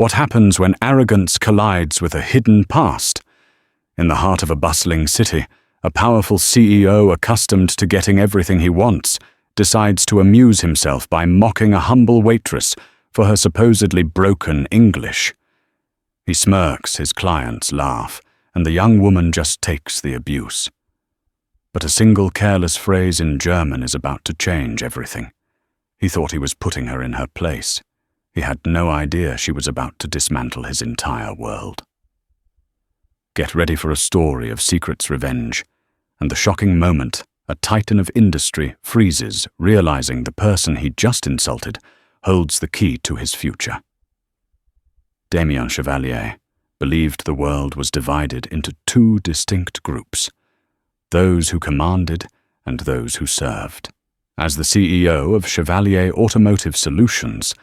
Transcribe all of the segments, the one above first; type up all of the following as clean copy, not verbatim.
What happens when arrogance collides with a hidden past? In the heart of a bustling city, a powerful CEO accustomed to getting everything he wants decides to amuse himself by mocking a humble waitress for her supposedly broken English. He smirks, his clients laugh, and the young woman just takes the abuse. But a single careless phrase in German is about to change everything. He thought he was putting her in her place. He had no idea she was about to dismantle his entire world. Get ready for a story of secrets revenge, and the shocking moment a titan of industry freezes, realizing the person he just insulted holds the key to his future. Damian Chevalier believed the world was divided into two distinct groups, those who commanded and those who served. As the CEO of Chevalier Automotive Solutions,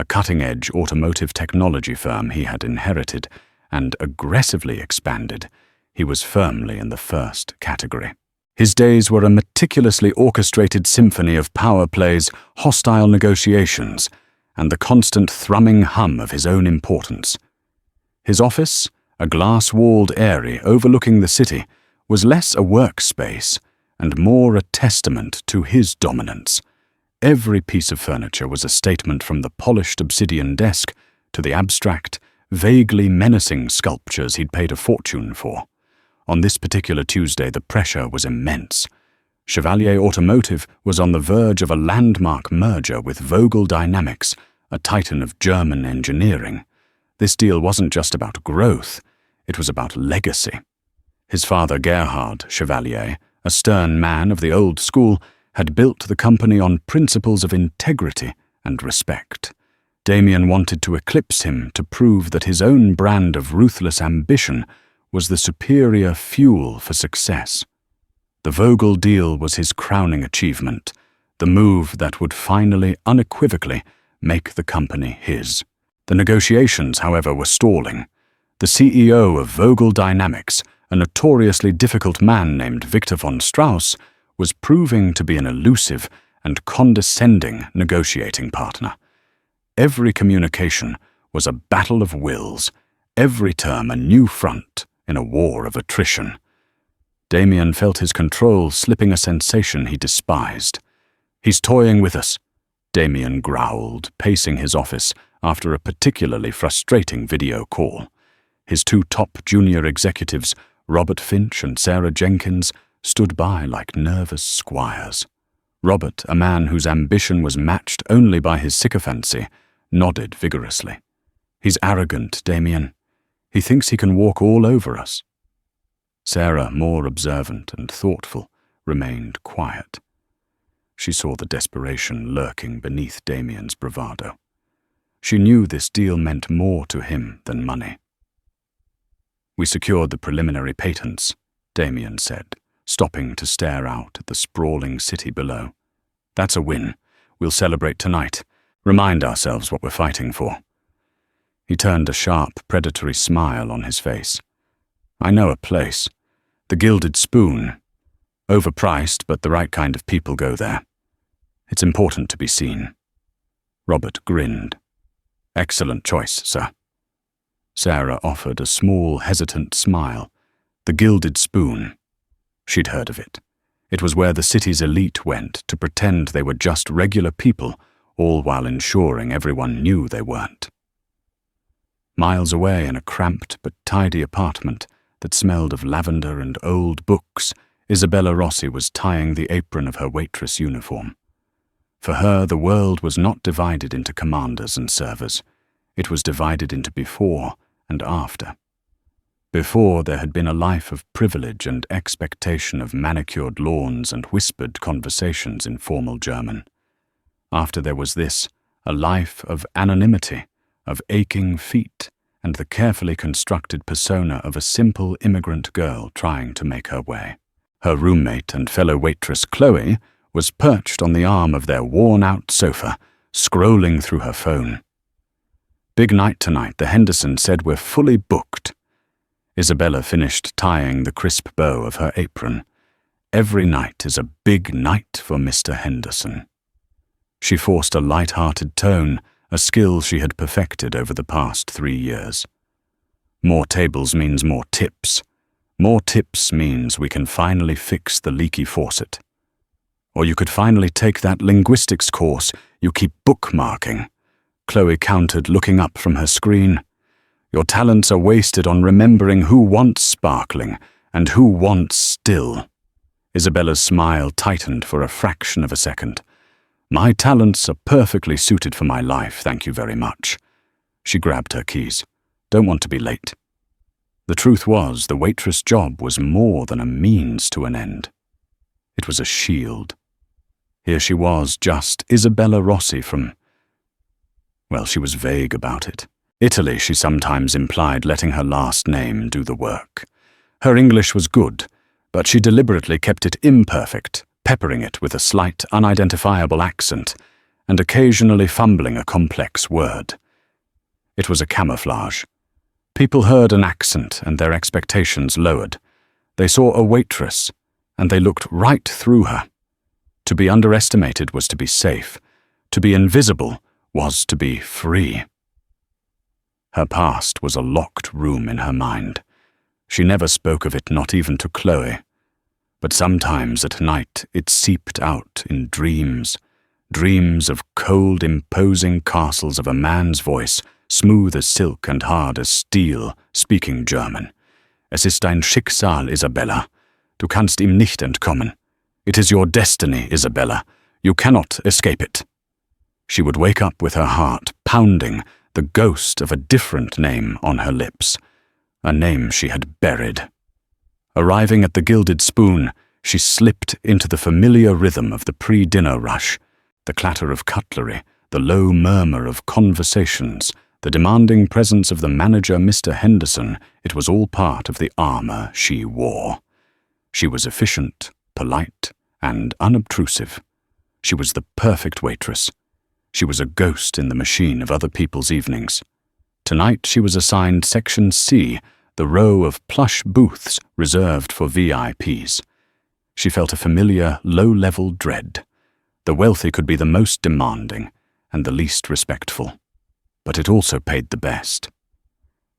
a cutting-edge automotive technology firm he had inherited and aggressively expanded, he was firmly in the first category. His days were a meticulously orchestrated symphony of power plays, hostile negotiations, and the constant thrumming hum of his own importance. His office, a glass-walled area overlooking the city, was less a workspace and more a testament to his dominance. Every piece of furniture was a statement, from the polished obsidian desk to the abstract, vaguely menacing sculptures he'd paid a fortune for. On this particular Tuesday, the pressure was immense. Chevalier Automotive was on the verge of a landmark merger with Vogel Dynamics, a titan of German engineering. This deal wasn't just about growth, it was about legacy. His father, Gerhard Chevalier, a stern man of the old school, had built the company on principles of integrity and respect. Damian wanted to eclipse him to prove that his own brand of ruthless ambition was the superior fuel for success. The Vogel deal was his crowning achievement, the move that would finally, unequivocally, make the company his. The negotiations, however, were stalling. The CEO of Vogel Dynamics, a notoriously difficult man named Victor von Strauss, was proving to be an elusive and condescending negotiating partner. Every communication was a battle of wills, every term a new front in a war of attrition. Damian felt his control slipping, a sensation he despised. "He's toying with us," Damian growled, pacing his office after a particularly frustrating video call. His two top junior executives, Robert Finch and Sarah Jenkins, stood by like nervous squires. Robert, a man whose ambition was matched only by his sycophancy, nodded vigorously. "He's arrogant, Damian. He thinks he can walk all over us." Sarah, more observant and thoughtful, remained quiet. She saw the desperation lurking beneath Damian's bravado. She knew this deal meant more to him than money. "We secured the preliminary patents," Damian said, stopping to stare out at the sprawling city below. "That's a win. We'll celebrate tonight. Remind ourselves what we're fighting for." He turned a sharp, predatory smile on his face. "I know a place. The Gilded Spoon. Overpriced, but the right kind of people go there. It's important to be seen." Robert grinned. "Excellent choice, sir." Sarah offered a small, hesitant smile. The Gilded Spoon. She'd heard of it. It was where the city's elite went to pretend they were just regular people, all while ensuring everyone knew they weren't. Miles away, in a cramped but tidy apartment that smelled of lavender and old books, Isabella Rossi was tying the apron of her waitress uniform. For her, the world was not divided into commanders and servers. It was divided into before and after. Before, there had been a life of privilege and expectation of manicured lawns and whispered conversations in formal German. After, there was this, a life of anonymity, of aching feet, and the carefully constructed persona of a simple immigrant girl trying to make her way. Her roommate and fellow waitress Chloe was perched on the arm of their worn-out sofa, scrolling through her phone. "Big night tonight, the Henderson said we're fully booked." Isabella finished tying the crisp bow of her apron. "Every night is a big night for Mr. Henderson." She forced a light-hearted tone a skill she had perfected over the past 3 years. More tables means more tips. More tips means we can finally fix the leaky faucet. Or you could finally take that linguistics course you keep bookmarking. Chloe countered, looking up from her screen. Your talents are wasted on remembering who wants sparkling and who wants still. Isabella's smile tightened for a fraction of a second. My talents are perfectly suited for my life, thank you very much. She grabbed her keys. Don't want to be late. The truth was, the waitress job was more than a means to an end. It was a shield. Here she was, just Isabella Rossi from... Well, she was vague about it. Italy, she sometimes implied, letting her last name do the work. Her English was good, but she deliberately kept it imperfect, peppering it with a slight, unidentifiable accent, and occasionally fumbling a complex word. It was a camouflage. People heard an accent and their expectations lowered. They saw a waitress, and they looked right through her. To be underestimated was to be safe. To be invisible was to be free. Her past was a locked room in her mind. She never spoke of it, not even to Chloe. But sometimes at night it seeped out in dreams. Dreams of cold, imposing castles of a man's voice, smooth as silk and hard as steel, speaking German. Es ist dein Schicksal, Isabella. Du kannst ihm nicht entkommen. It is your destiny, Isabella. You cannot escape it. She would wake up with her heart pounding, the ghost of a different name on her lips, a name she had buried. Arriving at the Gilded Spoon, she slipped into the familiar rhythm of the pre-dinner rush, the clatter of cutlery, the low murmur of conversations, the demanding presence of the manager, Mr. Henderson. It was all part of the armor she wore. She was efficient, polite, and unobtrusive. She was the perfect waitress. She was a ghost in the machine of other people's evenings. Tonight she was assigned Section C, the row of plush booths reserved for VIPs. She felt a familiar, low-level dread. The wealthy could be the most demanding and the least respectful, but it also paid the best.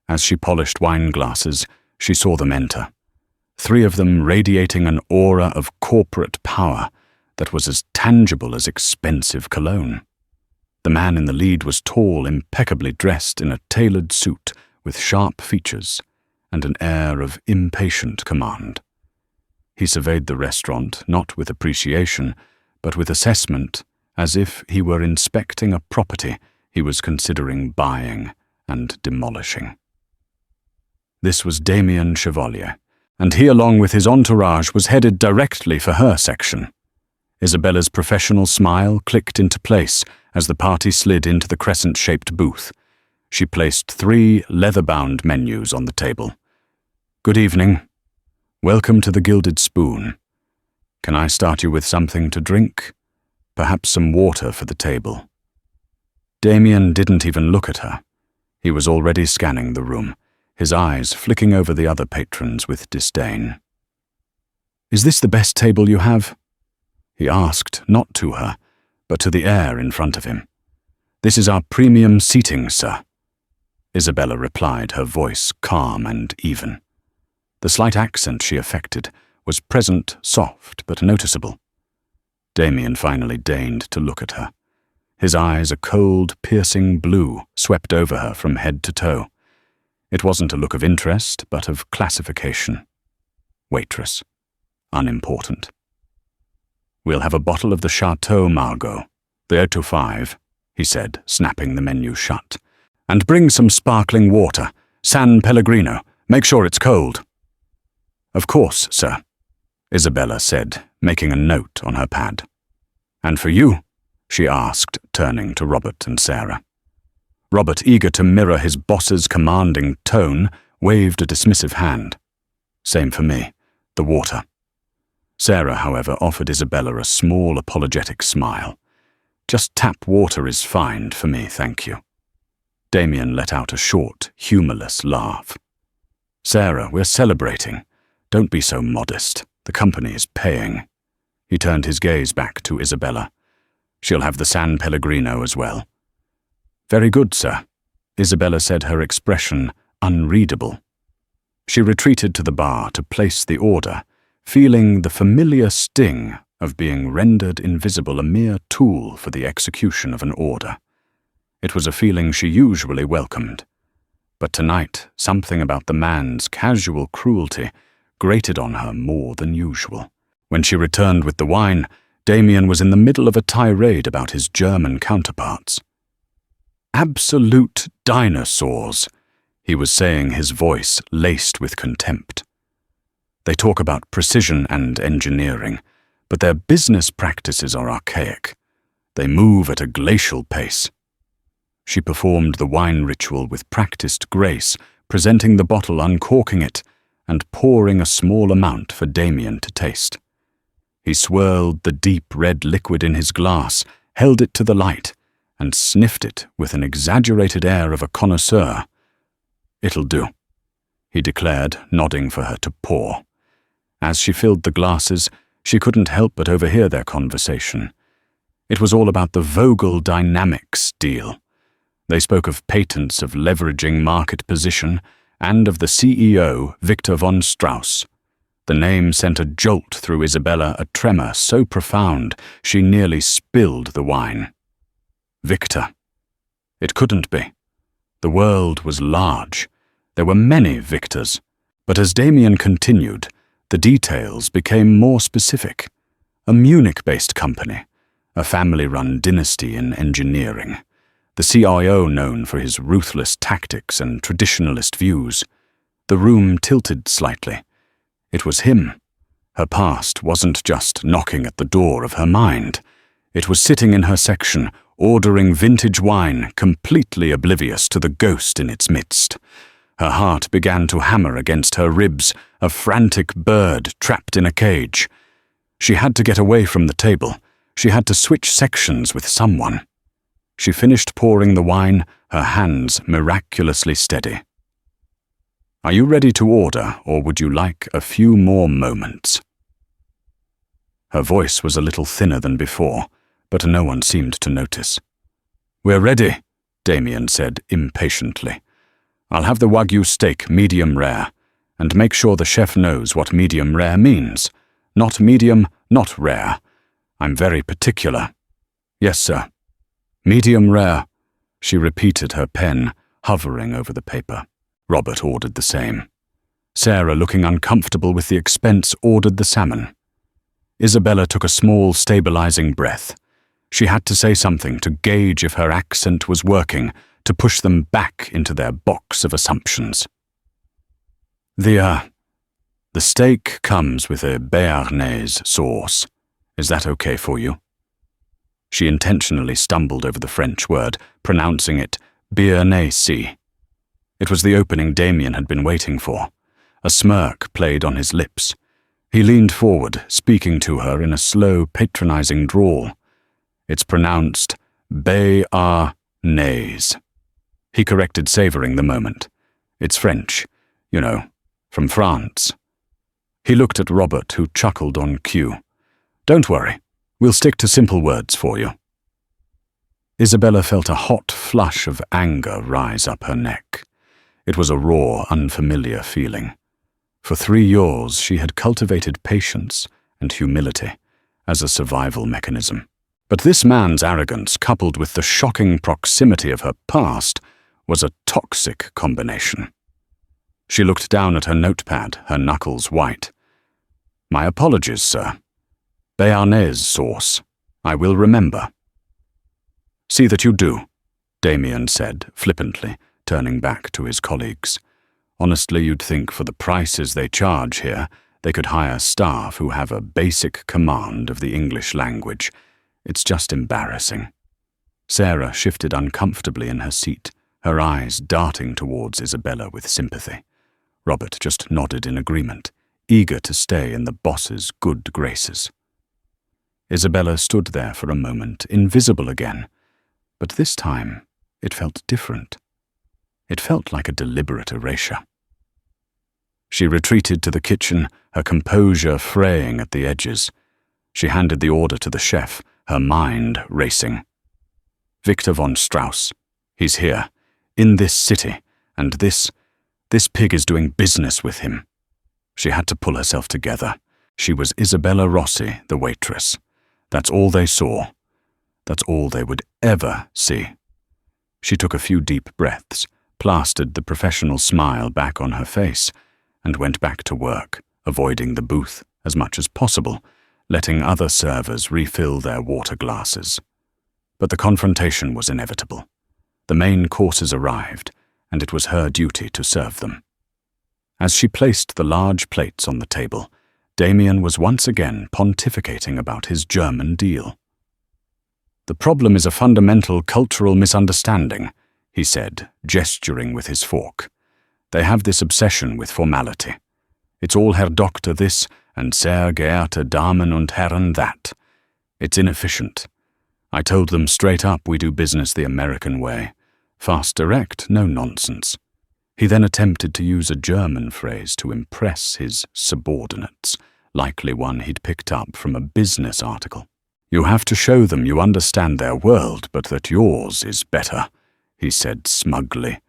As she polished wine glasses, she saw them enter. 3 of them radiating an aura of corporate power that was as tangible as expensive cologne. The man in the lead was tall, impeccably dressed in a tailored suit with sharp features and an air of impatient command. He surveyed the restaurant, not with appreciation, but with assessment, as if he were inspecting a property he was considering buying and demolishing. This was Damian Chevalier, and he, along with his entourage, was headed directly for her section. Isabella's professional smile clicked into place as the party slid into the crescent-shaped booth. She placed 3 leather-bound menus on the table. Good evening. Welcome to the Gilded Spoon. Can I start you with something to drink? Perhaps some water for the table. Damian didn't even look at her. He was already scanning the room, his eyes flicking over the other patrons with disdain. Is this the best table you have? He asked, not to her, but to the air in front of him. This is our premium seating, sir. Isabella replied, her voice calm and even. The slight accent she affected was present, soft, but noticeable. Damian finally deigned to look at her. His eyes, a cold, piercing blue, swept over her from head to toe. It wasn't a look of interest, but of classification. Waitress. Unimportant. We'll have a bottle of the Chateau Margaux, the 025, he said, snapping the menu shut. And bring some sparkling water, San Pellegrino. Make sure it's cold. Of course, sir, Isabella said, making a note on her pad. And for you? She asked, turning to Robert and Sarah. Robert, eager to mirror his boss's commanding tone, waved a dismissive hand. Same for me, the water. Sarah, however, offered Isabella a small apologetic smile. Just tap water is fine for me, thank you. Damian let out a short, humorless laugh. Sarah, we're celebrating. Don't be so modest. The company is paying. He turned his gaze back to Isabella. She'll have the San Pellegrino as well. "Very good, sir," Isabella said, her expression unreadable. She retreated to the bar to place the order, feeling the familiar sting of being rendered invisible, a mere tool for the execution of an order. It was a feeling she usually welcomed. But tonight, something about the man's casual cruelty grated on her more than usual. When she returned with the wine, Damian was in the middle of a tirade about his German counterparts. "Absolute dinosaurs," he was saying, his voice laced with contempt. "They talk about precision and engineering, but their business practices are archaic. They move at a glacial pace." She performed the wine ritual with practiced grace, presenting the bottle, uncorking it, and pouring a small amount for Damian to taste. He swirled the deep red liquid in his glass, held it to the light, and sniffed it with an exaggerated air of a connoisseur. "It'll do," he declared, nodding for her to pour. As she filled the glasses, she couldn't help but overhear their conversation. It was all about the Vogel Dynamics deal. They spoke of patents, of leveraging market position, and of the CEO, Victor von Strauss. The name sent a jolt through Isabella, a tremor so profound she nearly spilled the wine. Victor. It couldn't be. The world was large. There were many Victors. But as Damian continued, the details became more specific. A Munich-based company, a family-run dynasty in engineering. The CIO known for his ruthless tactics and traditionalist views. The room tilted slightly. It was him. Her past wasn't just knocking at the door of her mind. It was sitting in her section, ordering vintage wine, completely oblivious to the ghost in its midst. Her heart began to hammer against her ribs, a frantic bird trapped in a cage. She had to get away from the table. She had to switch sections with someone. She finished pouring the wine, her hands miraculously steady. "Are you ready to order, or would you like a few more moments?" Her voice was a little thinner than before, but no one seemed to notice. "We're ready," Damian said impatiently. "I'll have the Wagyu steak medium rare, and make sure the chef knows what medium rare means. Not medium, not rare. I'm very particular." "Yes, sir." "Medium rare," she repeated, her pen hovering over the paper. Robert ordered the same. Sarah, looking uncomfortable with the expense, ordered the salmon. Isabella took a small, stabilizing breath. She had to say something to gauge if her accent was working, to push them back into their box of assumptions. The steak comes with a béarnaise sauce. Is that okay for you?" She intentionally stumbled over the French word, pronouncing it béarnaise. It was the opening Damian had been waiting for. A smirk played on his lips. He leaned forward, speaking to her in a slow, patronizing drawl. "It's pronounced béarnaise." He corrected, savoring the moment. "It's French, you know, from France." He looked at Robert, who chuckled on cue. "Don't worry. We'll stick to simple words for you." Isabella felt a hot flush of anger rise up her neck. It was a raw, unfamiliar feeling. For 3 years she had cultivated patience and humility as a survival mechanism. But this man's arrogance, coupled with the shocking proximity of her past, was a toxic combination. She looked down at her notepad, her knuckles white. "My apologies, sir. Béarnaise sauce. I will remember." "See that you do," Damian said, flippantly, turning back to his colleagues. "Honestly, you'd think for the prices they charge here, they could hire staff who have a basic command of the English language. It's just embarrassing." Sarah shifted uncomfortably in her seat, her eyes darting towards Isabella with sympathy. Robert just nodded in agreement, eager to stay in the boss's good graces. Isabella stood there for a moment, invisible again, but this time it felt different. It felt like a deliberate erasure. She retreated to the kitchen, her composure fraying at the edges. She handed the order to the chef, her mind racing. "Victor von Strauss," He's here, in this city, and this pig is doing business with him. She had to pull herself together. She was Isabella Rossi, the waitress. That's all they saw. That's all they would ever see. She took a few deep breaths, plastered the professional smile back on her face, and went back to work, avoiding the booth as much as possible, letting other servers refill their water glasses. But the confrontation was inevitable. The main courses arrived, and it was her duty to serve them. As she placed the large plates on the table, Damian was once again pontificating about his German deal. "The problem is a fundamental cultural misunderstanding," he said, gesturing with his fork. "They have this obsession with formality. It's all Herr Doktor this and sehr geehrte Damen und Herren that. It's inefficient. I told them straight up we do business the American way. Fast, direct, no nonsense." He then attempted to use a German phrase to impress his subordinates, likely one he'd picked up from a business article. "You have to show them you understand their world, but that yours is better," he said smugly.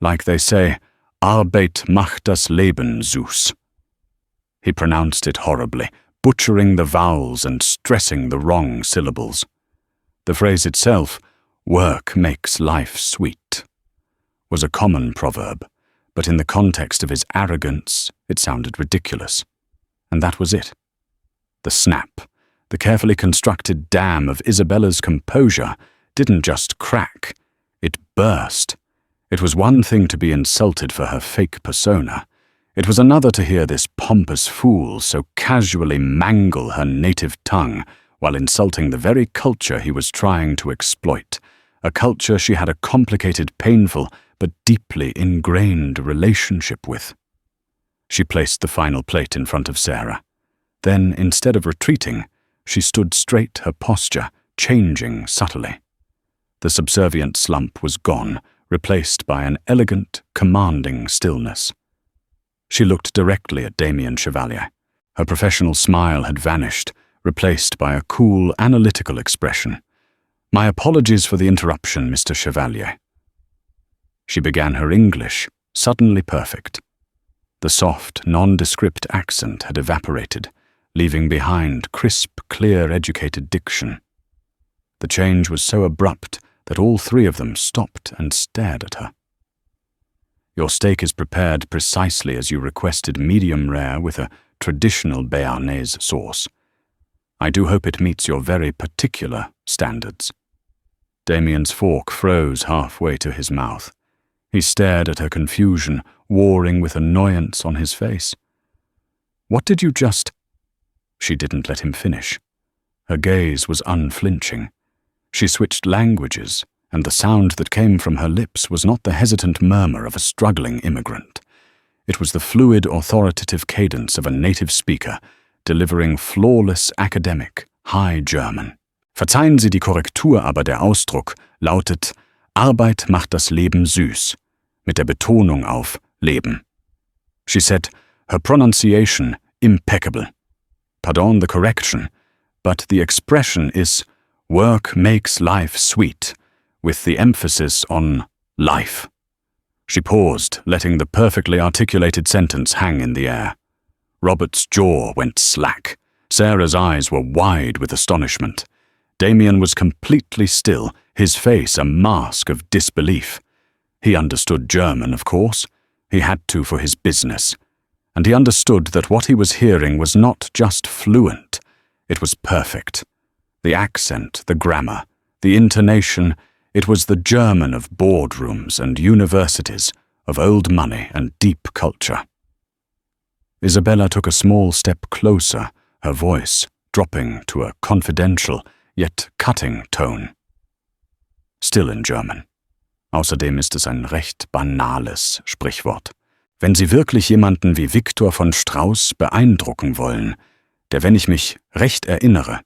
"Like they say, Arbeit macht das Leben süß." He pronounced it horribly, butchering the vowels and stressing the wrong syllables. The phrase itself, "work makes life sweet," was a common proverb, but in the context of his arrogance, it sounded ridiculous. And that was it. The snap, the carefully constructed dam of Isabella's composure, didn't just crack, it burst. It was one thing to be insulted for her fake persona. It was another to hear this pompous fool so casually mangle her native tongue while insulting the very culture he was trying to exploit, a culture she had a complicated, painful, but deeply ingrained relationship with. She placed the final plate in front of Sarah. Then, instead of retreating, she stood straight, her posture changing subtly. The subservient slump was gone, replaced by an elegant, commanding stillness. She looked directly at Damian Chevalier. Her professional smile had vanished, replaced by a cool, analytical expression. "My apologies for the interruption, Mr. Chevalier." She began her English, suddenly perfect. The soft, nondescript accent had evaporated, leaving behind crisp, clear, educated diction. The change was so abrupt that all three of them stopped and stared at her. "Your steak is prepared precisely as you requested, medium rare with a traditional béarnaise sauce. I do hope it meets your very particular standards." Damian's fork froze halfway to his mouth. He stared at her confusion, warring with annoyance on his face. "What did you just—" She didn't let him finish. Her gaze was unflinching. She switched languages, and the sound that came from her lips was not the hesitant murmur of a struggling immigrant. It was the fluid, authoritative cadence of a native speaker, delivering flawless academic, High German. "Verzeihen Sie die Korrektur, aber der Ausdruck lautet Arbeit macht das Leben süß, mit der Betonung auf Leben." She said, her pronunciation impeccable. Pardon the correction, but the expression is "work makes life sweet," with the emphasis on life. She paused, letting the perfectly articulated sentence hang in the air. Robert's jaw went slack. Sarah's eyes were wide with astonishment. Damian was completely still, his face a mask of disbelief. He understood German, of course. He had to for his business. And he understood that what he was hearing was not just fluent. It was perfect. The accent, the grammar, the intonation, it was the German of boardrooms and universities, of old money and deep culture. Isabella took a small step closer, her voice dropping to a confidential, yet cutting tone. Still in German. Außerdem ist es ein recht banales Sprichwort. Wenn Sie wirklich jemanden wie Viktor von Strauss beeindrucken wollen, der, wenn ich mich recht erinnere,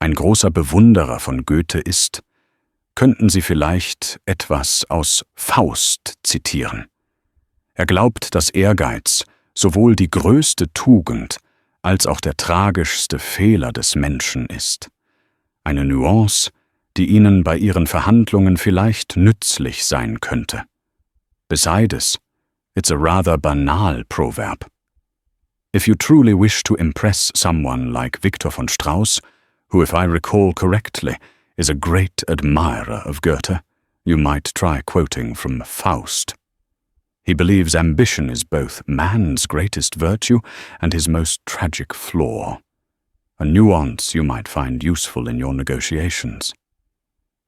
ein großer Bewunderer von Goethe ist, könnten Sie vielleicht etwas aus Faust zitieren. Er glaubt, dass Ehrgeiz sowohl die größte Tugend als auch der tragischste Fehler des Menschen ist. Eine Nuance, die Ihnen bei Ihren Verhandlungen vielleicht nützlich sein könnte. Besides, it's a rather banal proverb. If you truly wish to impress someone like Victor von Strauss, who, if I recall correctly, is a great admirer of Goethe, you might try quoting from Faust. He believes ambition is both man's greatest virtue and his most tragic flaw, a nuance you might find useful in your negotiations.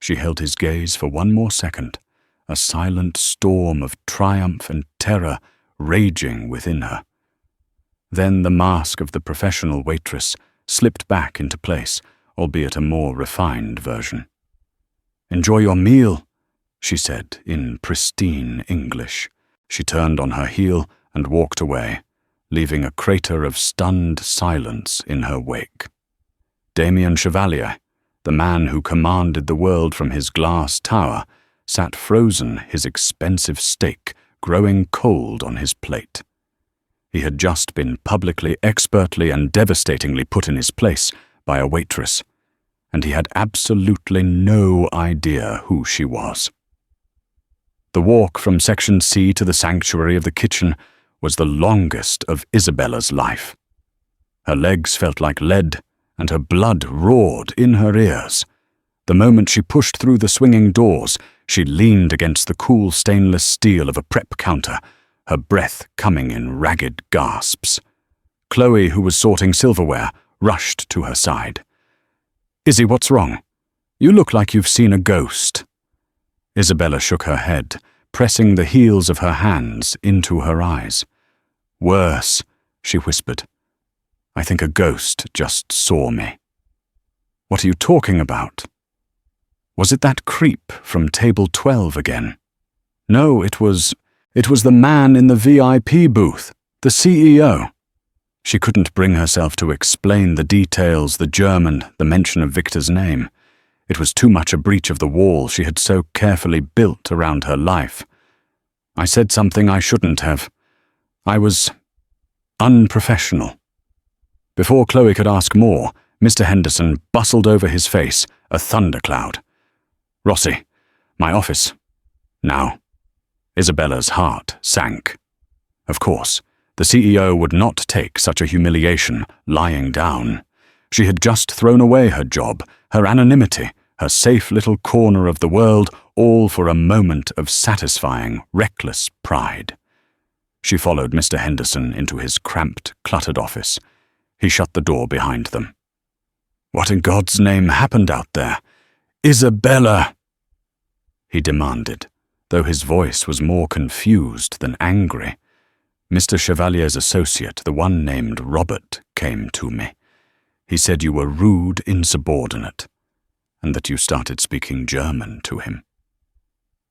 She held his gaze for one more second, a silent storm of triumph and terror raging within her. Then the mask of the professional waitress slipped back into place, albeit a more refined version. "Enjoy your meal," she said in pristine English. She turned on her heel and walked away, leaving a crater of stunned silence in her wake. Damian Chevalier, the man who commanded the world from his glass tower, sat frozen, his expensive steak growing cold on his plate. He had just been publicly, expertly, and devastatingly put in his place by a waitress, and he had absolutely no idea who she was. The walk from Section C to the sanctuary of the kitchen was the longest of Isabella's life. Her legs felt like lead, and her blood roared in her ears. The moment she pushed through the swinging doors, she leaned against the cool stainless steel of a prep counter, her breath coming in ragged gasps. Chloe, who was sorting silverware, rushed to her side. "Izzy, what's wrong? You look like you've seen a ghost." Isabella shook her head, pressing the heels of her hands into her eyes. "Worse," she whispered. "I think a ghost just saw me." "What are you talking about?" Was it that creep from table 12 again? No, it was the man in the VIP booth, the CEO. She couldn't bring herself to explain the details, the German, the mention of Victor's name. It was too much a breach of the wall she had so carefully built around her life. "I said something I shouldn't have. I was unprofessional." Before Chloe could ask more, Mr. Henderson bustled over his face, a thundercloud. "Rossi, my office. Now." Isabella's heart sank. Of course, the CEO would not take such a humiliation lying down. She had just thrown away her job, her anonymity, her safe little corner of the world, all for a moment of satisfying, reckless pride. She followed Mr. Henderson into his cramped, cluttered office. He shut the door behind them. "What in God's name happened out there? Isabella!" he demanded, though his voice was more confused than angry. "Mr. Chevalier's associate, the one named Robert, came to me. He said you were rude, insubordinate, and that you started speaking German to him."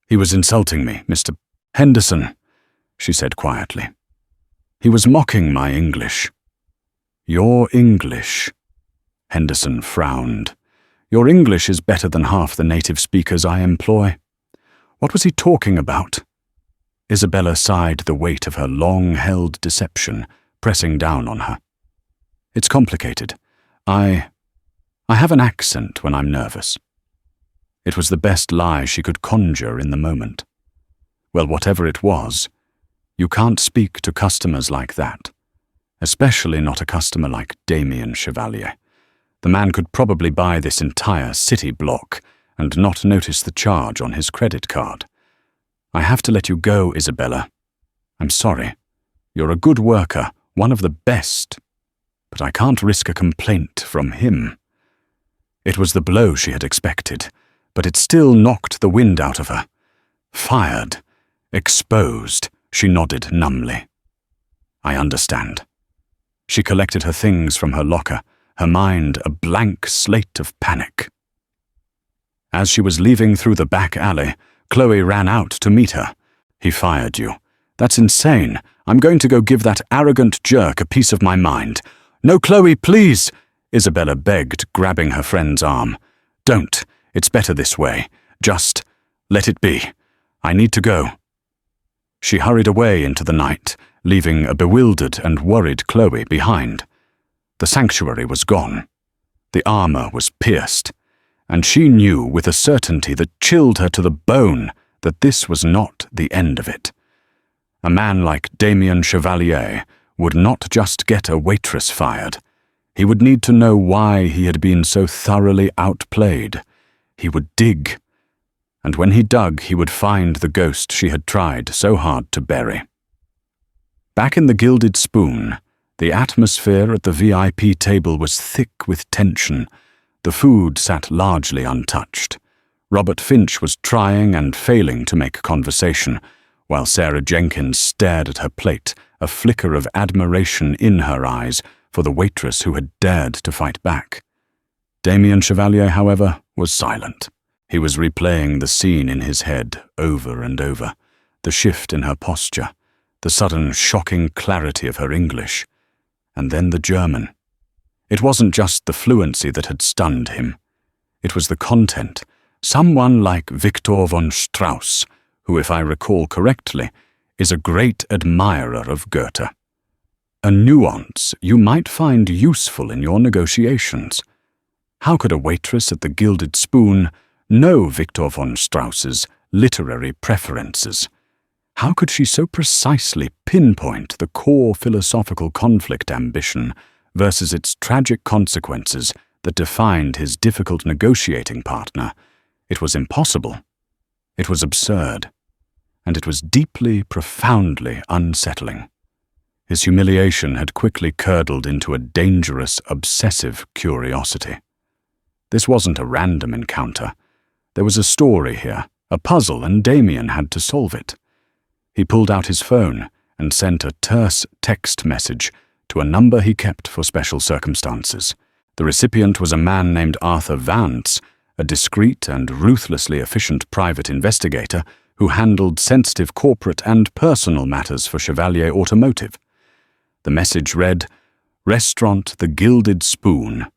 "He was insulting me, Mr. Henderson," she said quietly. "He was mocking my English." "Your English?" Henderson frowned. "Your English is better than half the native speakers I employ. What was he talking about?" Isabella sighed the weight of her long-held deception, pressing down on her. "It's complicated. I have an accent when I'm nervous." It was the best lie she could conjure in the moment. Well, whatever it was, you can't speak to customers like that, especially not a customer like Damian Chevalier. The man could probably buy this entire city block and not notice the charge on his credit card. "I have to let you go, Isabella. I'm sorry. You're a good worker, one of the best, but I can't risk a complaint from him." It was the blow she had expected, but it still knocked the wind out of her. Fired, exposed, she nodded numbly. "I understand." She collected her things from her locker, her mind a blank slate of panic. As she was leaving through the back alley, Chloe ran out to meet her. "He fired you. That's insane. I'm going to go give that arrogant jerk a piece of my mind." "No, Chloe, please!" Isabella begged, grabbing her friend's arm. "Don't. It's better this way. Just let it be. I need to go." She hurried away into the night, leaving a bewildered and worried Chloe behind. The sanctuary was gone. The armor was pierced, and she knew with a certainty that chilled her to the bone that this was not the end of it. A man like Damian Chevalier would not just get a waitress fired. He would need to know why he had been so thoroughly outplayed. He would dig, and when he dug, he would find the ghost she had tried so hard to bury. Back in the Gilded Spoon, the atmosphere at the VIP table was thick with tension. The food sat largely untouched. Robert Finch was trying and failing to make conversation, while Sarah Jenkins stared at her plate, a flicker of admiration in her eyes for the waitress who had dared to fight back. Damian Chevalier, however, was silent. He was replaying the scene in his head over and over, the shift in her posture, the sudden shocking clarity of her English, and then the German. It wasn't just the fluency that had stunned him. It was the content. Someone like Victor von Strauss, who, if I recall correctly, is a great admirer of Goethe. A nuance you might find useful in your negotiations. How could a waitress at the Gilded Spoon know Victor von Strauss's literary preferences? How could she so precisely pinpoint the core philosophical conflict ambition versus its tragic consequences that defined his difficult negotiating partner? It was impossible. It was absurd. And it was deeply, profoundly unsettling. His humiliation had quickly curdled into a dangerous, obsessive curiosity. This wasn't a random encounter. There was a story here, a puzzle, and Damian had to solve it. He pulled out his phone and sent a terse text message to a number he kept for special circumstances. The recipient was a man named Arthur Vance, a discreet and ruthlessly efficient private investigator who handled sensitive corporate and personal matters for Chevalier Automotive. The message read, "Restaurant The Gilded Spoon.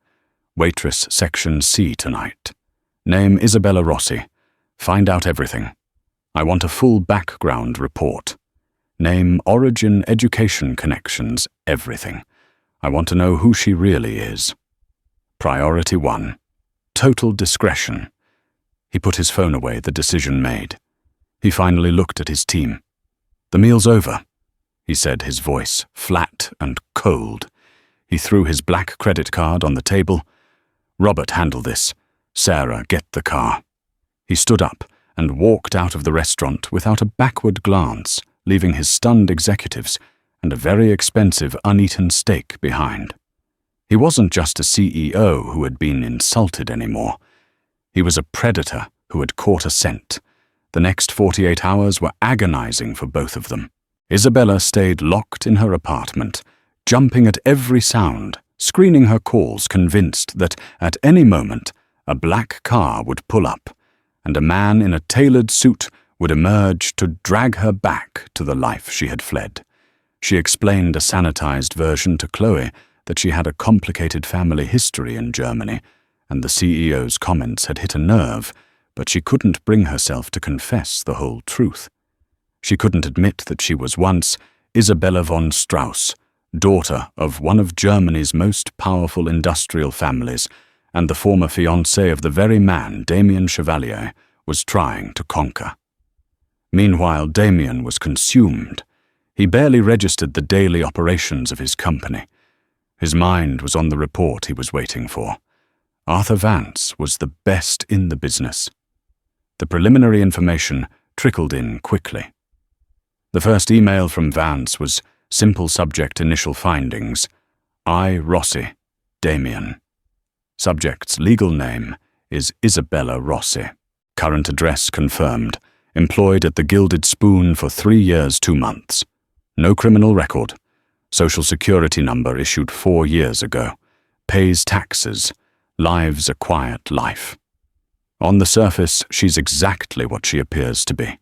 Waitress Section C tonight. Name Isabella Rossi. Find out everything. I want a full background report. Name, origin, education connections, everything. I want to know who she really is. Priority 1. Total discretion." He put his phone away, the decision made. He finally looked at his team. "The meal's over," he said, his voice flat and cold. He threw his black credit card on the table. "Robert, handle this. Sarah, get the car." He stood up and walked out of the restaurant without a backward glance, leaving his stunned executives and a very expensive uneaten steak behind. He wasn't just a CEO who had been insulted anymore. He was a predator who had caught a scent. The next 48 hours were agonizing for both of them. Isabella stayed locked in her apartment, jumping at every sound, screening her calls, convinced that at any moment a black car would pull up, and a man in a tailored suit would emerge to drag her back to the life she had fled. She explained a sanitized version to Chloe that she had a complicated family history in Germany, and the CEO's comments had hit a nerve, but she couldn't bring herself to confess the whole truth. She couldn't admit that she was once Isabella von Strauss, daughter of one of Germany's most powerful industrial families, and the former fiancé of the very man Damian Chevalier was trying to conquer. Meanwhile, Damian was consumed. He barely registered the daily operations of his company. His mind was on the report he was waiting for. Arthur Vance was the best in the business. The preliminary information trickled in quickly. The first email from Vance was simple subject initial findings. I. Rossi, Damian. Subject's legal name is Isabella Rossi. Current address confirmed. Employed at the Gilded Spoon for 3 years, 2 months. No criminal record. Social Security number issued 4 years ago. Pays taxes. Lives a quiet life. On the surface, she's exactly what she appears to be.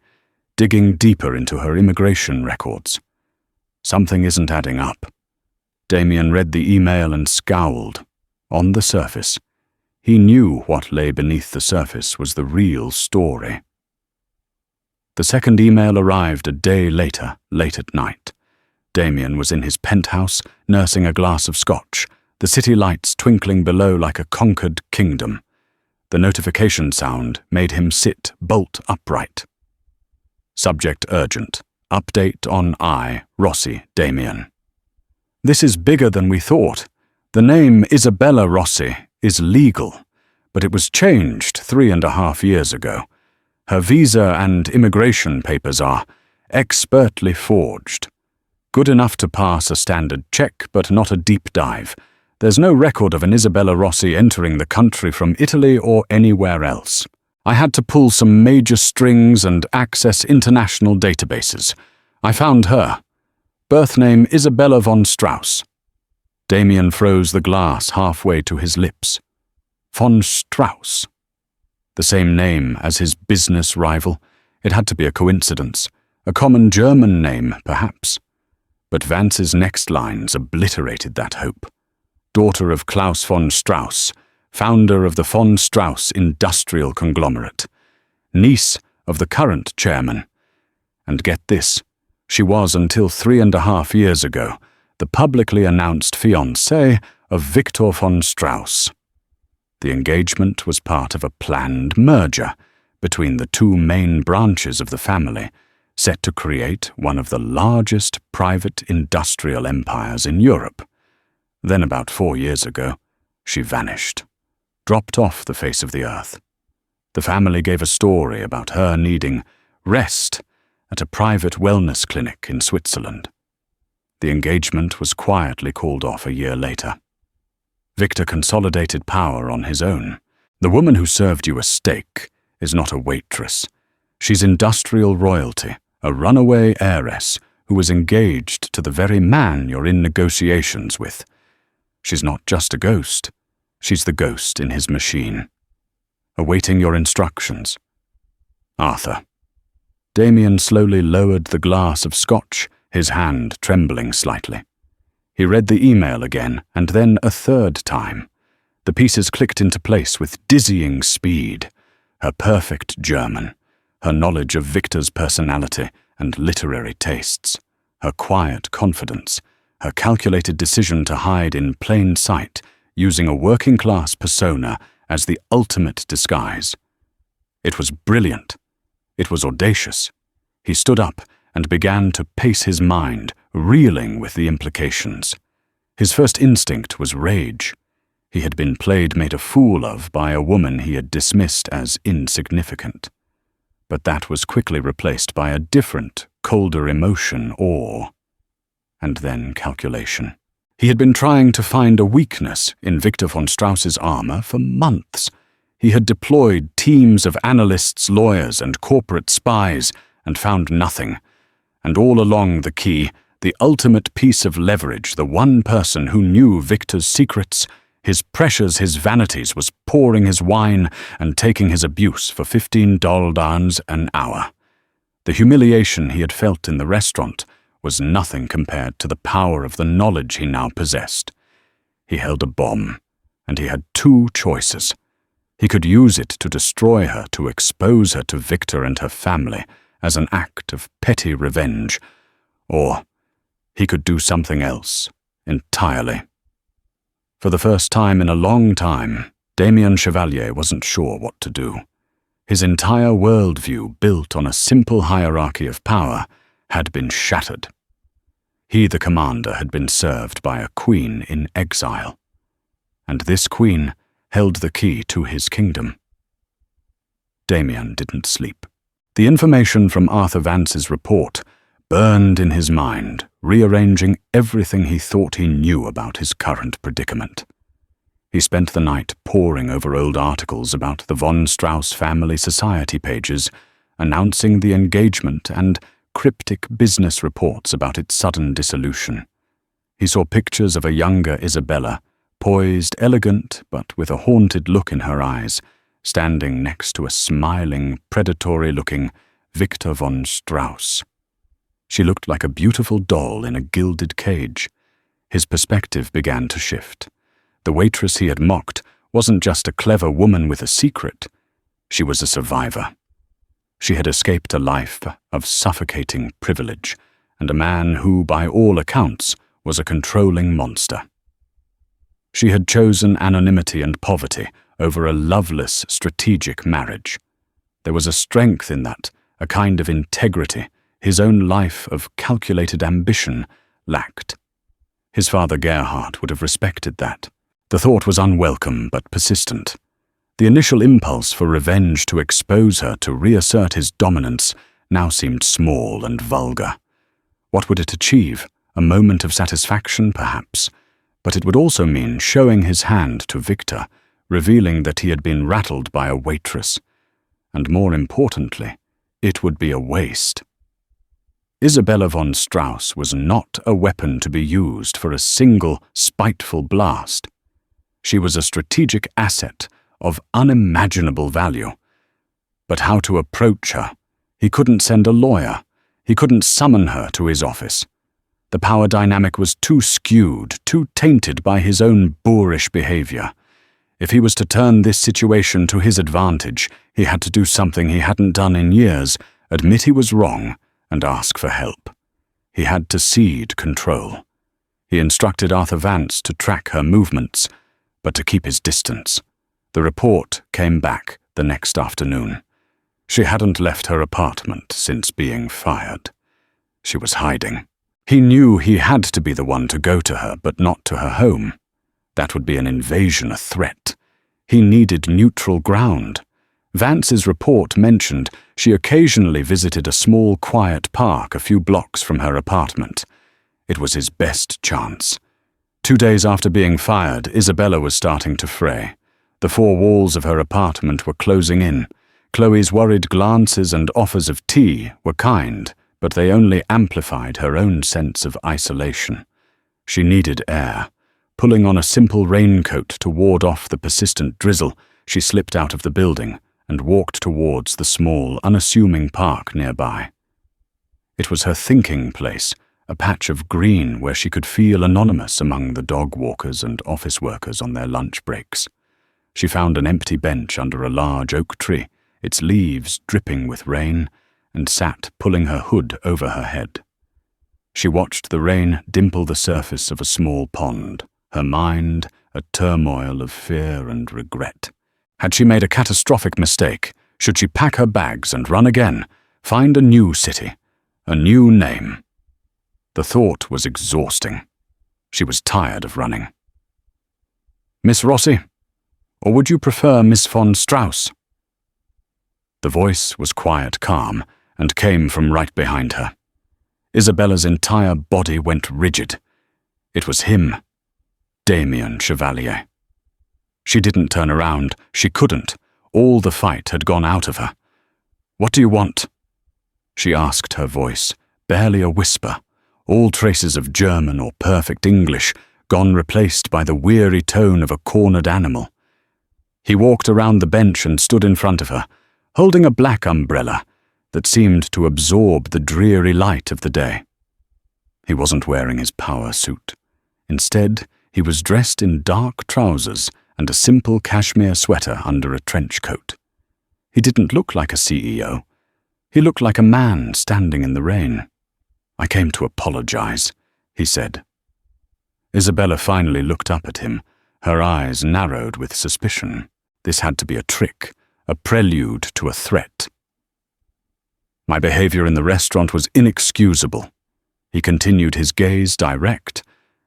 Digging deeper into her immigration records. Something isn't adding up. Damian read the email and scowled. On the surface. He knew what lay beneath the surface was the real story. The second email arrived a day later, late at night. Damian was in his penthouse, nursing a glass of scotch, the city lights twinkling below like a conquered kingdom. The notification sound made him sit bolt upright. Subject urgent. Update on I, Rossi, Damian. This is bigger than we thought. The name Isabella Rossi is legal, but it was changed 3.5 years ago. Her visa and immigration papers are expertly forged. Good enough to pass a standard check, but not a deep dive. There's no record of an Isabella Rossi entering the country from Italy or anywhere else. I had to pull some major strings and access international databases. I found her. Birth name Isabella von Strauss. Damian froze the glass halfway to his lips. Von Strauss. The same name as his business rival. It had to be a coincidence. A common German name, perhaps. But Vance's next lines obliterated that hope. Daughter of Klaus von Strauss, founder of the von Strauss industrial conglomerate. Niece of the current chairman. And get this, she was until 3.5 years ago the publicly announced fiancée of Victor von Strauss. The engagement was part of a planned merger between the two main branches of the family, set to create one of the largest private industrial empires in Europe. Then about 4 years ago, she vanished, dropped off the face of the earth. The family gave a story about her needing rest at a private wellness clinic in Switzerland. The engagement was quietly called off a year later. Victor consolidated power on his own. The woman who served you a steak is not a waitress. She's industrial royalty, a runaway heiress who was engaged to the very man you're in negotiations with. She's not just a ghost. She's the ghost in his machine, awaiting your instructions. Arthur. Damian slowly lowered the glass of scotch, his hand trembling slightly. He read the email again, and then a third time. The pieces clicked into place with dizzying speed. Her perfect German, her knowledge of Victor's personality and literary tastes, her quiet confidence, her calculated decision to hide in plain sight, using a working-class persona as the ultimate disguise. It was brilliant. It was audacious. He stood up and began to pace his mind, reeling with the implications. His first instinct was rage. He had been made a fool of by a woman he had dismissed as insignificant. But that was quickly replaced by a different, colder emotion, awe, and then calculation. He had been trying to find a weakness in Victor von Strauss's armor for months. He had deployed teams of analysts, lawyers, and corporate spies, and found nothing. And all along the key, the ultimate piece of leverage, the one person who knew Victor's secrets, his pressures, his vanities, was pouring his wine and taking his abuse for $15 an hour. The humiliation he had felt in the restaurant was nothing compared to the power of the knowledge he now possessed. He held a bomb, and he had two choices. He could use it to destroy her, to expose her to Victor and her family as an act of petty revenge, or he could do something else entirely. For the first time in a long time, Damian Chevalier wasn't sure what to do. His entire worldview, built on a simple hierarchy of power, had been shattered. He, the commander, had been served by a queen in exile, and this queen held the key to his kingdom. Damian didn't sleep. The information from Arthur Vance's report burned in his mind, rearranging everything he thought he knew about his current predicament. He spent the night poring over old articles about the von Strauss family society pages, announcing the engagement, and cryptic business reports about its sudden dissolution. He saw pictures of a younger Isabella, poised, elegant, but with a haunted look in her eyes, standing next to a smiling, predatory-looking Victor von Strauss. She looked like a beautiful doll in a gilded cage. His perspective began to shift. The waitress he had mocked wasn't just a clever woman with a secret. She was a survivor. She had escaped a life of suffocating privilege, and a man who, by all accounts, was a controlling monster. She had chosen anonymity and poverty over a loveless, strategic marriage. There was a strength in that, a kind of integrity his own life of calculated ambition lacked. His father Gerhard would have respected that. The thought was unwelcome but persistent. The initial impulse for revenge to expose her, to reassert his dominance, now seemed small and vulgar. What would it achieve? A moment of satisfaction, perhaps, but it would also mean showing his hand to Victor, revealing that he had been rattled by a waitress. And more importantly, it would be a waste. Isabella von Strauss was not a weapon to be used for a single, spiteful blast. She was a strategic asset of unimaginable value. But how to approach her? He couldn't send a lawyer. He couldn't summon her to his office. The power dynamic was too skewed, too tainted by his own boorish behavior. If he was to turn this situation to his advantage, he had to do something he hadn't done in years, admit he was wrong, and ask for help. He had to cede control. He instructed Arthur Vance to track her movements, but to keep his distance. The report came back the next afternoon. She hadn't left her apartment since being fired. She was hiding. He knew he had to be the one to go to her, but not to her home. That would be an invasion, a threat. He needed neutral ground. Vance's report mentioned she occasionally visited a small, quiet park a few blocks from her apartment. It was his best chance. 2 days after being fired, Isabella was starting to fray. The 4 walls of her apartment were closing in. Chloe's worried glances and offers of tea were kind, but they only amplified her own sense of isolation. She needed air. Pulling on a simple raincoat to ward off the persistent drizzle, she slipped out of the building and walked towards the small, unassuming park nearby. It was her thinking place, a patch of green where she could feel anonymous among the dog walkers and office workers on their lunch breaks. She found an empty bench under a large oak tree, its leaves dripping with rain, and sat pulling her hood over her head. She watched the rain dimple the surface of a small pond, her mind a turmoil of fear and regret. Had she made a catastrophic mistake? Should she pack her bags and run again, find a new city, a new name? The thought was exhausting. She was tired of running. "Miss Rossi, or would you prefer Miss von Strauss?" The voice was quiet, calm, and came from right behind her. Isabella's entire body went rigid. It was him, Damian Chevalier. She didn't turn around. She couldn't. All the fight had gone out of her. "What do you want?" she asked, her voice, barely a whisper, all traces of German or perfect English gone, replaced by the weary tone of a cornered animal. He walked around the bench and stood in front of her, holding a black umbrella that seemed to absorb the dreary light of the day. He wasn't wearing his power suit. Instead, he was dressed in dark trousers and a simple cashmere sweater under a trench coat. He didn't look like a CEO. He looked like a man standing in the rain. "I came to apologize," he said. Isabella finally looked up at him, her eyes narrowed with suspicion. This had to be a trick, a prelude to a threat. "My behavior in the restaurant was inexcusable." He continued, his gaze direct,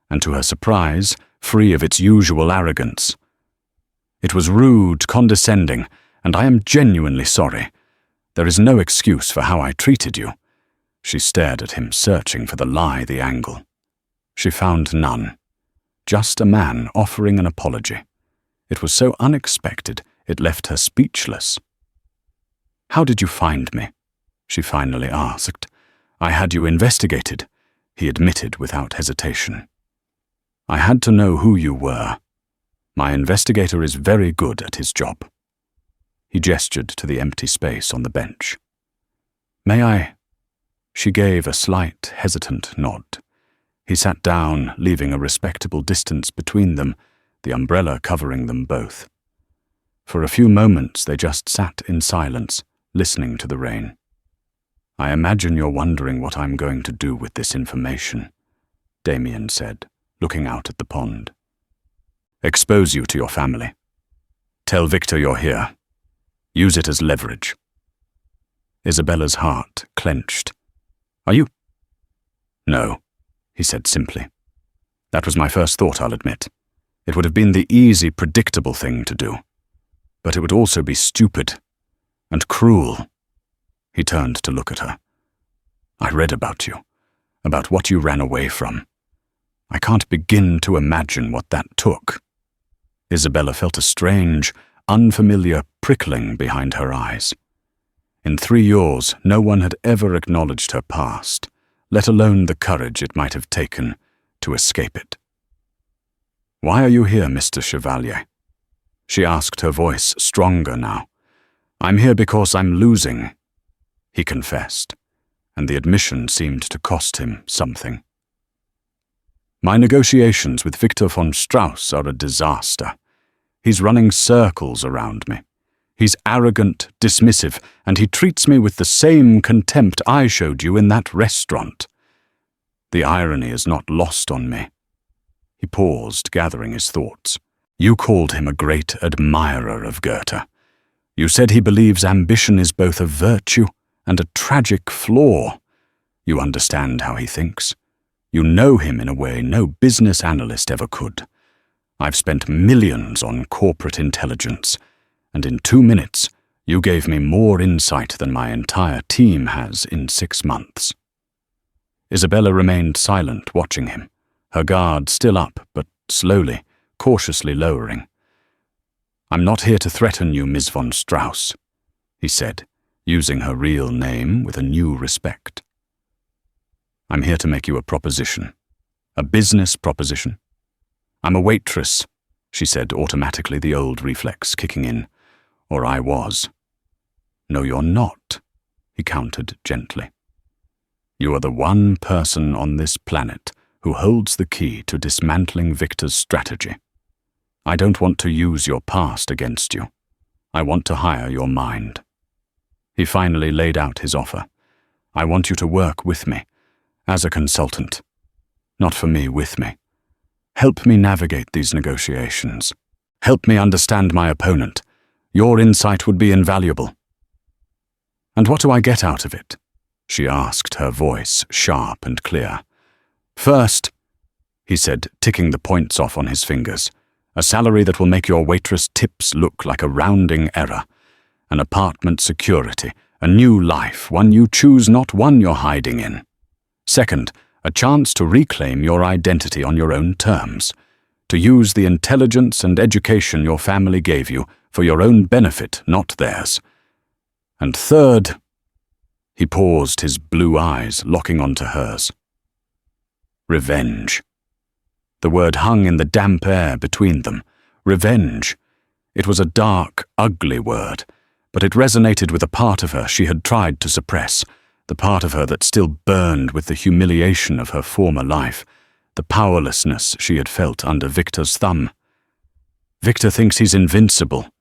and to her surprise, free of its usual arrogance. "It was rude, condescending, and I am genuinely sorry. There is no excuse for how I treated you." She stared at him, searching for the lie, the angle. She found none. Just a man offering an apology. It was so unexpected, it left her speechless. "How did you find me?" she finally asked. "I had you investigated," he admitted without hesitation. "I had to know who you were. My investigator is very good at his job." He gestured to the empty space on the bench. "May I?" She gave a slight, hesitant nod. He sat down, leaving a respectable distance between them, the umbrella covering them both. For a few moments they just sat in silence, listening to the rain. "I imagine you're wondering what I'm going to do with this information," Damian said, looking out at the pond. "Expose you to your family. Tell Victor you're here. Use it as leverage." Isabella's heart clenched. "Are you—" "No," he said simply. "That was my first thought, I'll admit. It would have been the easy, predictable thing to do. But it would also be stupid and cruel." He turned to look at her. "I read about you, about what you ran away from. I can't begin to imagine what that took." Isabella felt a strange, unfamiliar prickling behind her eyes. In 3 years, no one had ever acknowledged her past, let alone the courage it might have taken to escape it. "Why are you here, Mr. Chevalier?" She asked, her voice stronger now. "I'm here because I'm losing," he confessed, and the admission seemed to cost him something. "My negotiations with Victor von Strauss are a disaster. He's running circles around me. He's arrogant, dismissive, and he treats me with the same contempt I showed you in that restaurant. The irony is not lost on me." He paused, gathering his thoughts. "You called him a great admirer of Goethe. You said he believes ambition is both a virtue and a tragic flaw. You understand how he thinks. You know him in a way no business analyst ever could. I've spent millions on corporate intelligence, and in 2 minutes, you gave me more insight than my entire team has in 6 months." Isabella remained silent, watching him, her guard still up, but slowly, cautiously lowering. "I'm not here to threaten you, Ms. von Strauss," he said, using her real name with a new respect. "I'm here to make you a proposition. A business proposition. I'm a waitress," she said automatically, the old reflex kicking in. "Or I was." "No, you're not," he countered gently. "You are the one person on this planet who holds the key to dismantling Victor's strategy. I don't want to use your past against you. I want to hire your mind." He finally laid out his offer. "I want you to work with me, as a consultant. Not for me, with me. Help me navigate these negotiations. Help me understand my opponent. Your insight would be invaluable." "And what do I get out of it?" she asked, her voice sharp and clear. "First," he said, ticking the points off on his fingers, "a salary that will make your waitress tips look like a rounding error. An apartment security, a new life, one you choose, not one you're hiding in. Second, a chance to reclaim your identity on your own terms, to use the intelligence and education your family gave you for your own benefit, not theirs. And third," he paused, his blue eyes locking onto hers, "revenge." The word hung in the damp air between them. Revenge. It was a dark, ugly word, but it resonated with a part of her she had tried to suppress, the part of her that still burned with the humiliation of her former life, the powerlessness she had felt under Victor's thumb. "Victor thinks he's invincible."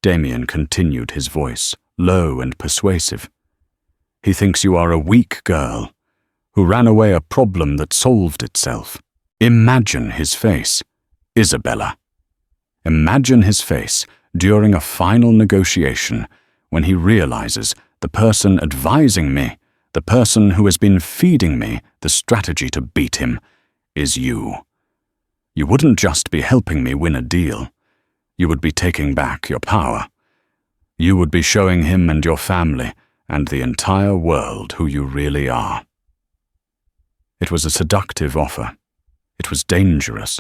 Damian continued, his voice low and persuasive. "He thinks you are a weak girl who ran away a problem that solved itself. Imagine his face, Isabella. Imagine his face during a final negotiation when he realizes the person advising me, the person who has been feeding me the strategy to beat him, is you. You wouldn't just be helping me win a deal. You would be taking back your power. You would be showing him and your family and the entire world who you really are." It was a seductive offer. It was dangerous.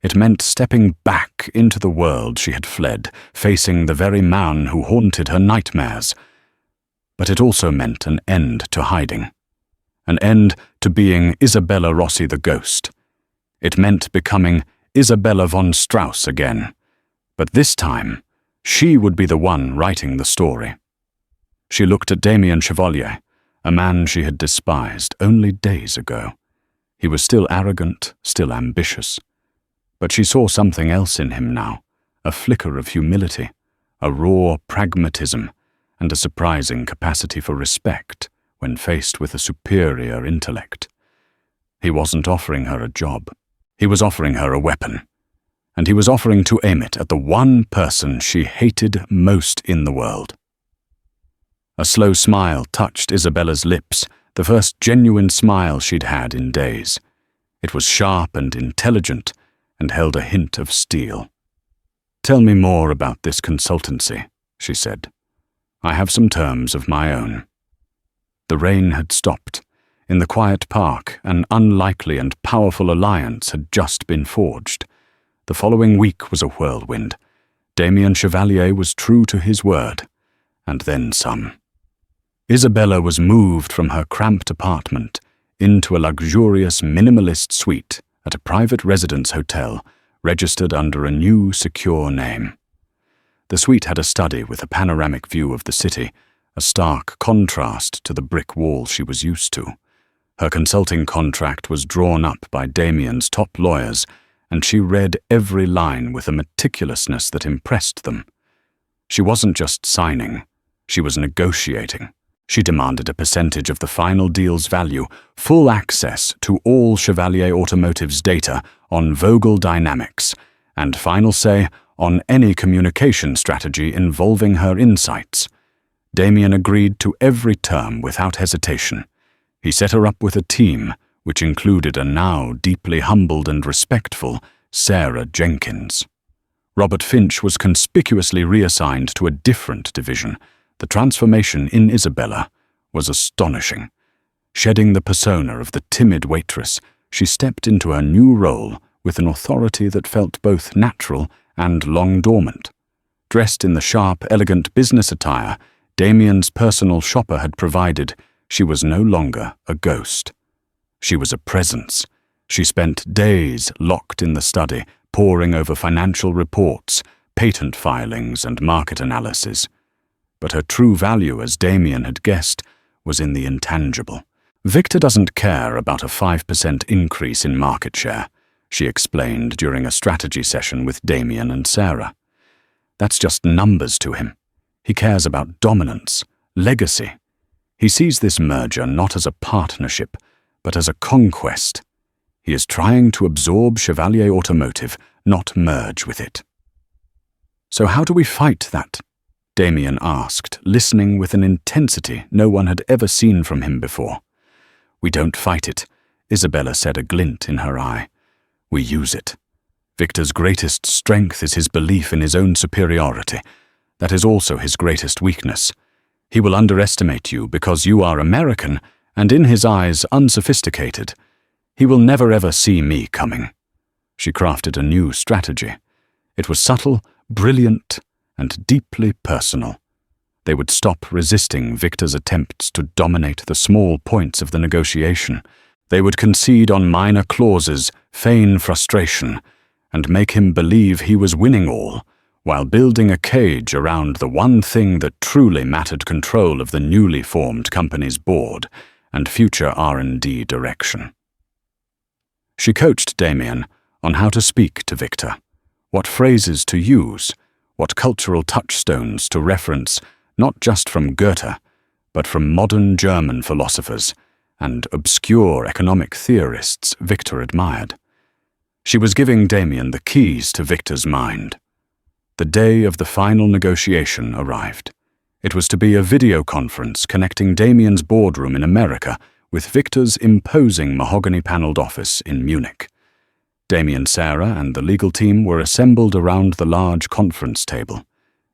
It meant stepping back into the world she had fled, facing the very man who haunted her nightmares. But it also meant an end to hiding. An end to being Isabella Rossi the ghost. It meant becoming Isabella von Strauss again. But this time, she would be the one writing the story. She looked at Damian Chevalier, a man she had despised only days ago. He was still arrogant, still ambitious. But she saw something else in him now, a flicker of humility, a raw pragmatism, and a surprising capacity for respect when faced with a superior intellect. He wasn't offering her a job. He was offering her a weapon. and he was offering to aim it at the one person she hated most in the world. A slow smile touched Isabella's lips, the first genuine smile she'd had in days. It was sharp and intelligent, and held a hint of steel. "Tell me more about this consultancy," she said. "I have some terms of my own." The rain had stopped. In the quiet park, an unlikely and powerful alliance had just been forged. The following week was a whirlwind. Damian Chevalier was true to his word, and then some. Isabella was moved from her cramped apartment into a luxurious minimalist suite at a private residence hotel registered under a new, secure name. The suite had a study with a panoramic view of the city, a stark contrast to the brick wall she was used to. Her consulting contract was drawn up by Damian's top lawyers, and she read every line with a meticulousness that impressed them. She wasn't just signing, she was negotiating. She demanded a percentage of the final deal's value, full access to all Chevalier Automotive's data on Vogel Dynamics, and final say on any communication strategy involving her insights. Damian agreed to every term without hesitation. He set her up with a team, which included a now deeply humbled and respectful Sarah Jenkins. Robert Finch was conspicuously reassigned to a different division. The transformation in Isabella was astonishing. Shedding the persona of the timid waitress, she stepped into her new role with an authority that felt both natural and long dormant. Dressed in the sharp, elegant business attire Damian's personal shopper had provided, she was no longer a ghost. She was a presence. She spent days locked in the study, poring over financial reports, patent filings, and market analysis. But her true value, as Damian had guessed, was in the intangible. "Victor doesn't care about a 5% increase in market share," she explained during a strategy session with Damian and Sarah. "That's just numbers to him. He cares about dominance, legacy. He sees this merger not as a partnership, but as a conquest. He is trying to absorb Chevalier Automotive, not merge with it." "So how do we fight that?" Damian asked, listening with an intensity no one had ever seen from him before. "We don't fight it," Isabella said, a glint in her eye. "We use it. Victor's greatest strength is his belief in his own superiority. That is also his greatest weakness. He will underestimate you because you are American and in his eyes unsophisticated. He will never ever see me coming." She crafted a new strategy. It was subtle, brilliant, and deeply personal. They would stop resisting Victor's attempts to dominate the small points of the negotiation. They would concede on minor clauses, feign frustration, and make him believe he was winning all, while building a cage around the one thing that truly mattered: control of the newly formed company's board and future R&D direction. She coached Damian on how to speak to Victor, what phrases to use, what cultural touchstones to reference, not just from Goethe, but from modern German philosophers and obscure economic theorists Victor admired. She was giving Damian the keys to Victor's mind. The day of the final negotiation arrived. It was to be a video conference connecting Damian's boardroom in America with Victor's imposing mahogany-paneled office in Munich. Damian, Sarah, and the legal team were assembled around the large conference table.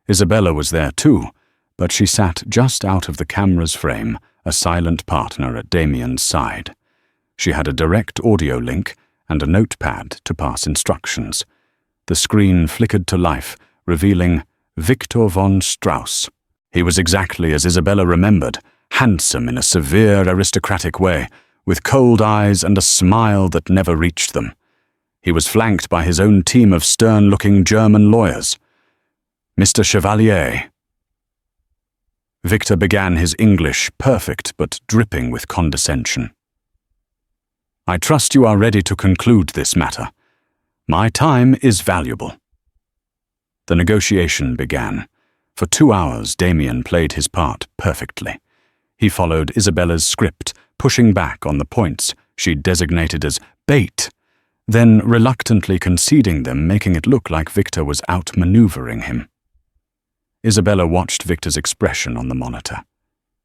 Isabella was there too, but she sat just out of the camera's frame, a silent partner at Damian's side. She had a direct audio link and a notepad to pass instructions. The screen flickered to life, revealing Victor von Strauss. He was exactly as Isabella remembered, handsome in a severe aristocratic way, with cold eyes and a smile that never reached them. He was flanked by his own team of stern-looking German lawyers. "Mr. Chevalier." Victor began his English, perfect but dripping with condescension. "I trust you are ready to conclude this matter. My time is valuable." The negotiation began. For 2 hours, Damian played his part perfectly. He followed Isabella's script, pushing back on the points she'd designated as bait, then reluctantly conceding them, making it look like Victor was outmaneuvering him. Isabella watched Victor's expression on the monitor.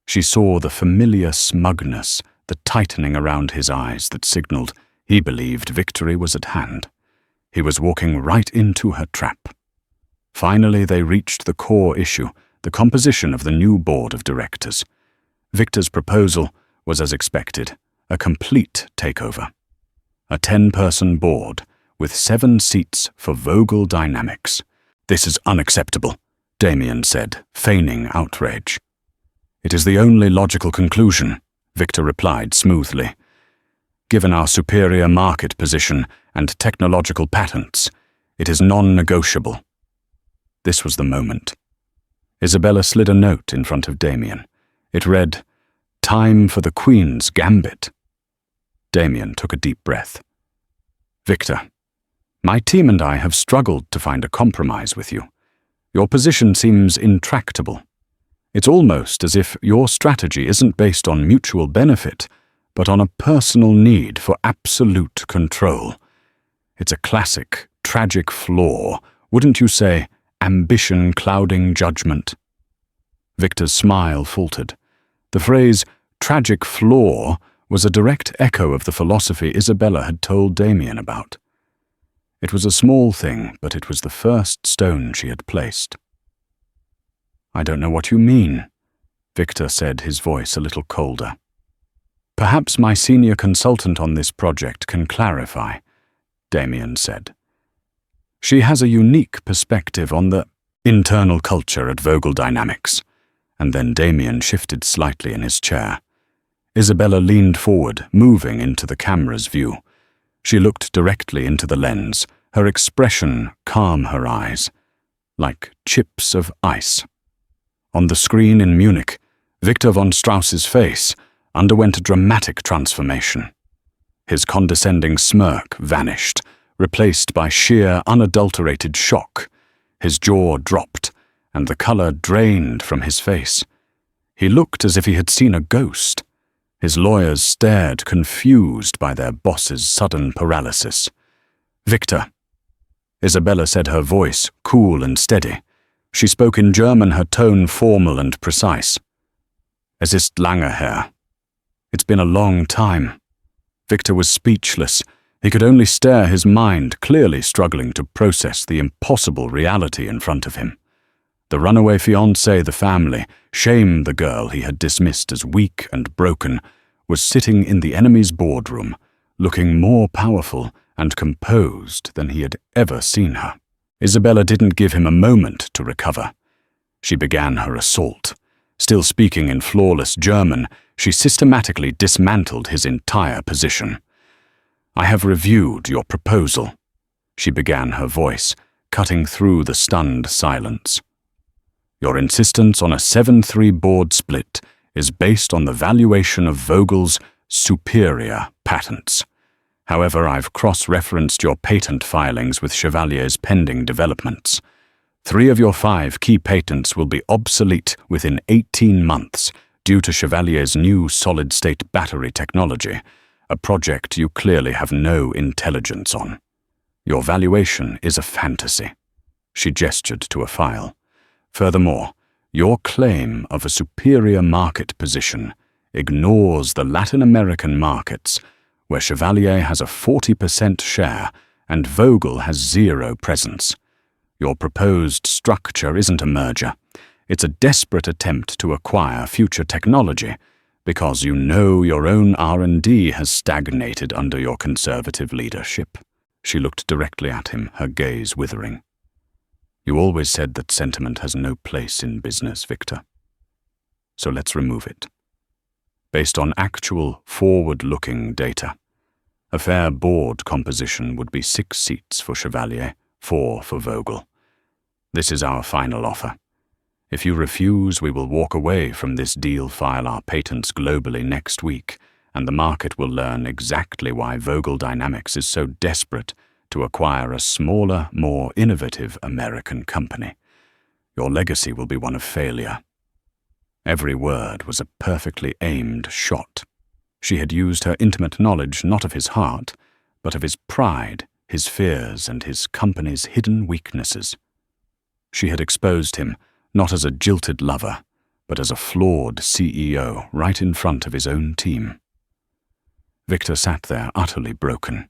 She saw the familiar smugness, the tightening around his eyes that signaled he believed victory was at hand. He was walking right into her trap. Finally, they reached the core issue, the composition of the new board of directors. Victor's proposal was as expected, a complete takeover. A 10-person board with 7 seats for Vogel Dynamics. "This is unacceptable," Damian said, feigning outrage. "It is the only logical conclusion," Victor replied smoothly. "Given our superior market position and technological patents, it is non-negotiable." This was the moment. Isabella slid a note in front of Damian. It read, "Time for the Queen's Gambit." Damian took a deep breath. "Victor, my team and I have struggled to find a compromise with you. Your position seems intractable. It's almost as if your strategy isn't based on mutual benefit, but on a personal need for absolute control. It's a classic, tragic flaw, wouldn't you say, ambition clouding judgment?" Victor's smile faltered. The phrase, tragic flaw, was a direct echo of the philosophy Isabella had told Damian about. It was a small thing, but it was the first stone she had placed. "I don't know what you mean," Victor said, his voice a little colder. "Perhaps my senior consultant on this project can clarify," Damian said. "She has a unique perspective on the internal culture at Vogel Dynamics." And then Damian shifted slightly in his chair. Isabella leaned forward, moving into the camera's view. She looked directly into the lens, her expression calm her eyes, like chips of ice. On the screen in Munich, Victor von Strauss's face underwent a dramatic transformation. His condescending smirk vanished, replaced by sheer, unadulterated shock. His jaw dropped, and the color drained from his face. He looked as if he had seen a ghost. His lawyers stared, confused by their boss's sudden paralysis. "Victor," Isabella said, her voice cool and steady. She spoke in German, her tone formal and precise. "Es ist lange her." It's been a long time. Victor was speechless. He could only stare, his mind clearly struggling to process the impossible reality in front of him. The runaway fiancé, the family, shame the girl he had dismissed as weak and broken, was sitting in the enemy's boardroom, looking more powerful and composed than he had ever seen her. Isabella didn't give him a moment to recover. She began her assault. Still speaking in flawless German, she systematically dismantled his entire position. "I have reviewed your proposal," she began, her voice cutting through the stunned silence. "Your insistence on a 7-3 board split is based on the valuation of Vogel's superior patents. However, I've cross-referenced your patent filings with Chevalier's pending developments. 3 of your 5 key patents will be obsolete within 18 months due to Chevalier's new solid-state battery technology, a project you clearly have no intelligence on. Your valuation is a fantasy." She gestured to a file. "Furthermore, your claim of a superior market position ignores the Latin American markets, where Chevalier has a 40% share and Vogel has 0 presence. Your proposed structure isn't a merger. It's a desperate attempt to acquire future technology, because you know your own R&D has stagnated under your conservative leadership." She looked directly at him, her gaze withering. "You always said that sentiment has no place in business, Victor. So let's remove it. Based on actual, forward-looking data, a fair board composition would be 6 seats for Chevalier, 4 for Vogel. This is our final offer. If you refuse, we will walk away from this deal, file our patents globally next week, and the market will learn exactly why Vogel Dynamics is so desperate to acquire a smaller, more innovative American company. Your legacy will be one of failure." Every word was a perfectly aimed shot. She had used her intimate knowledge not of his heart, but of his pride, his fears, and his company's hidden weaknesses. She had exposed him not as a jilted lover, but as a flawed CEO right in front of his own team. Victor sat there utterly broken.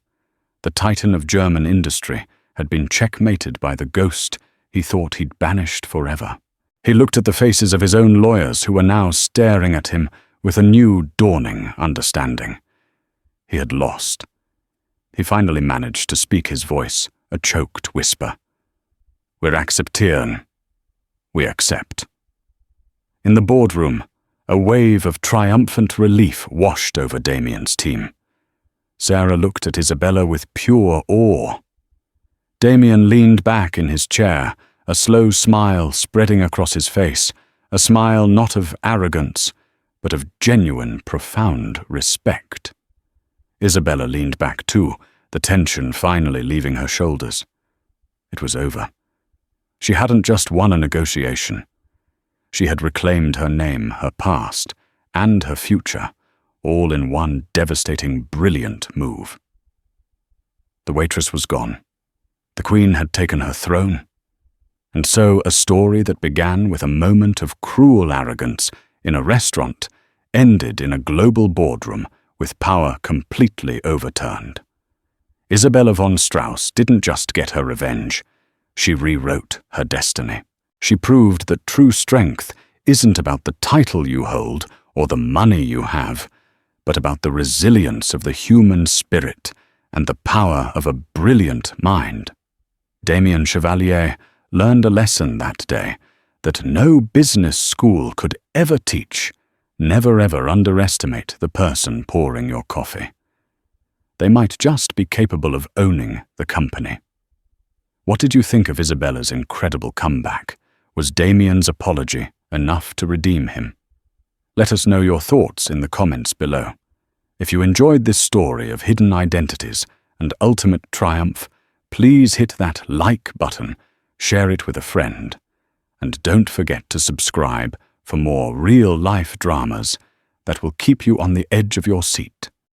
The titan of German industry had been checkmated by the ghost he thought he'd banished forever. He looked at the faces of his own lawyers who were now staring at him with a new dawning understanding. He had lost. He finally managed to speak his voice, a choked whisper. "Wir akzeptieren. We accept." In the boardroom, a wave of triumphant relief washed over Damian's team. Sarah looked at Isabella with pure awe. Damian leaned back in his chair, a slow smile spreading across his face, a smile not of arrogance, but of genuine, profound respect. Isabella leaned back too, the tension finally leaving her shoulders. It was over. She hadn't just won a negotiation. She had reclaimed her name, her past, and her future, all in one devastating, brilliant move. The waitress was gone. The queen had taken her throne. And so a story that began with a moment of cruel arrogance in a restaurant ended in a global boardroom with power completely overturned. Isabella von Strauss didn't just get her revenge. She rewrote her destiny. She proved that true strength isn't about the title you hold or the money you have, but about the resilience of the human spirit and the power of a brilliant mind. Damian Chevalier learned a lesson that day that no business school could ever teach. Never ever underestimate the person pouring your coffee. They might just be capable of owning the company. What did you think of Isabella's incredible comeback? Was Damian's apology enough to redeem him? Let us know your thoughts in the comments below. If you enjoyed this story of hidden identities and ultimate triumph, please hit that like button, share it with a friend, and don't forget to subscribe for more real-life dramas that will keep you on the edge of your seat.